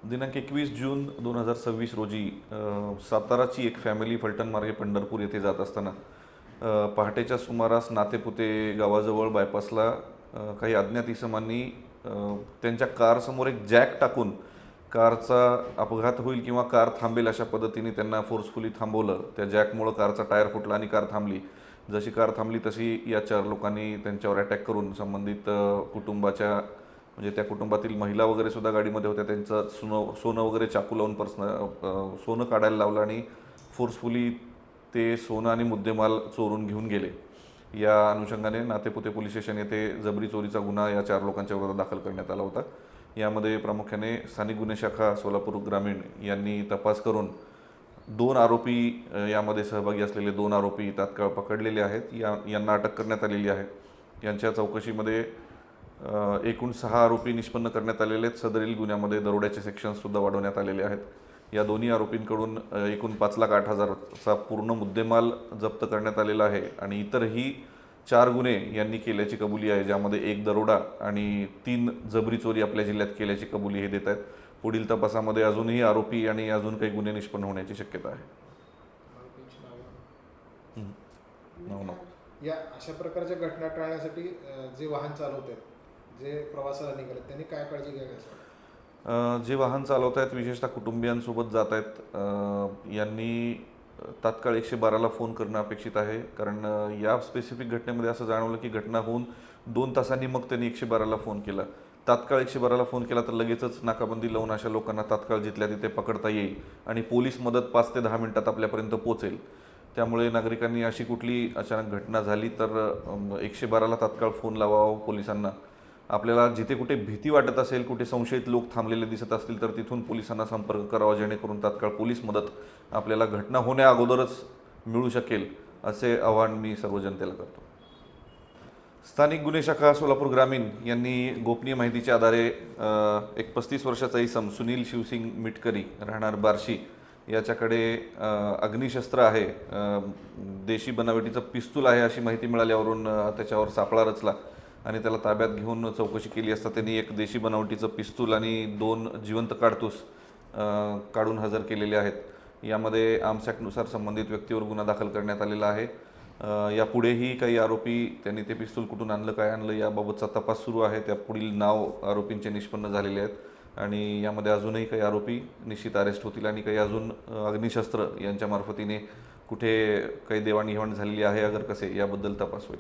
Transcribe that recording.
दिनांक 21 जून 2026 रोजी साताराची एक फॅमिली फलटण मार्गे पंढरपूर येथे जात असताना पहाटेच्या सुमारास नातेपुते गावाजवळ बायपासला काही अज्ञात इसमांनी त्यांच्या कारसमोर एक जॅक टाकून कारचा अपघात होईल किंवा कार थांबेल अशा पद्धतीने त्यांना फोर्सफुली थांबवलं. त्या जॅकमुळं कारचा टायर फुटला आणि कार थांबली. जशी कार थांबली तशी या 4 लोकांनी त्यांच्यावर अटॅक करून संबंधित कुटुंबाच्या म्हणजे त्या कुटुंबातील महिला वगैरे सुद्धा गाडीमध्ये होत्या. त्यांचं सोनं वगैरे चाकू लावून सोनं काढायला लावलं आणि फोर्सफुली ते सोनं आणि मुद्देमाल चोरून घेऊन गेले. या अनुषंगाने नातेपुते पोलीस स्टेशन येथे जबरी चोरीचा गुन्हा या 4 लोकांच्या विरोधात दाखल करण्यात आला होता. यामध्ये प्रामुख्याने स्थानिक गुन्हे शाखा सोलापूर ग्रामीण यांनी तपास करून 2 आरोपी यामध्ये सहभागी असलेले 2 आरोपी तात्काळ पकडलेले आहेत. यांना अटक करण्यात आलेली आहे. यांच्या चौकशीमध्ये एकूण 6 आरोपी निष्पन्न करण्यात आलेले आहेत. सदरील गुन्ह्यामध्ये दरोड्याचे सेक्शन्ससुद्धा वाढवण्यात आलेले आहेत. या दोन्ही आरोपींकडून एकूण 5,08,000चा पूर्ण मुद्देमाल जप्त करण्यात आलेला आहे आणि इतरही 4 गुन्हे यांनी केल्याची कबुली आहे, ज्यामध्ये 1 दरोडा आणि 3 जबरी चोरी आपल्या जिल्ह्यात केल्याची कबुली हे देत आहेत. पुढील तपासामध्ये अजूनही आरोपी आणि अजून काही गुन्हे निष्पन्न होण्याची शक्यता आहे. या अशा प्रकारच्या घटना टाळण्यासाठी जे वाहन चालवत आहेत, जे प्रवासाला निघाले, त्यांनी काय काळजी घ्यावी? जे वाहन चालवत आहेत, विशेषतः कुटुंबियांसोबत जात आहेत, यांनी तात्काळ 112ला फोन करणं अपेक्षित आहे. कारण या स्पेसिफिक घटनेमध्ये असं जाणवलं की घटना होऊन 2 तासांनी मग त्यांनी 112ला फोन केला. तात्काळ 112ला फोन केला तर लगेचच नाकाबंदी लावून अशा लोकांना तात्काळ जिथल्या तिथे पकडता येईल आणि पोलीस मदत 5 ते 10 मिनिटात आपल्यापर्यंत पोहोचेल. त्यामुळे नागरिकांनी अशी कुठली अचानक घटना झाली तर 112ला तात्काळ फोन लावावा पोलिसांना. आपल्याला जिथे कुठे भीती वाटत असेल, कुठे संशयित लोक थांबलेले दिसत असतील तर तिथून पोलिसांना संपर्क करावा, जेणेकरून तात्काळ पोलीस मदत आपल्याला घटना होण्या अगोदरच मिळू शकेल, असे आवाहन मी सर्व जनतेला करतो. स्थानिक गुन्हे शाखा सोलापूर ग्रामीण यांनी गोपनीय माहितीच्या आधारे एक 35 वर्षाचा इसम सुनील शिवसिंग मिटकरी राहणार बार्शी याच्याकडे अग्निशस्त्र आहे, देशी बनावटीचं पिस्तूल आहे अशी माहिती मिळाल्यावरून त्याच्यावर सापळा रचला आणि त्याला ताब्यात घेऊन चौकशी केली असता त्यांनी एक देशी बनावटीचं पिस्तूल आणि 2 जिवंत काडतूस काढून हजर केलेले आहेत. यामध्ये आर्म्स ॲक्टनुसार संबंधित व्यक्तीवर गुन्हा दाखल करण्यात आलेला आहे. यापुढेही काही आरोपी त्यांनी ते पिस्तूल कुठून आणलं, काय आणलं याबाबतचा तपास सुरू आहे. त्या पुढील नाव आरोपींचे निष्पन्न झालेले आहेत आणि यामध्ये अजूनही काही आरोपी निश्चित अरेस्ट होतील आणि काही अजून अग्निशस्त्र यांच्या मार्फतीने कुठे काही देवाणघेवाण झालेली आहे अगर कसे याबद्दल तपास होईल.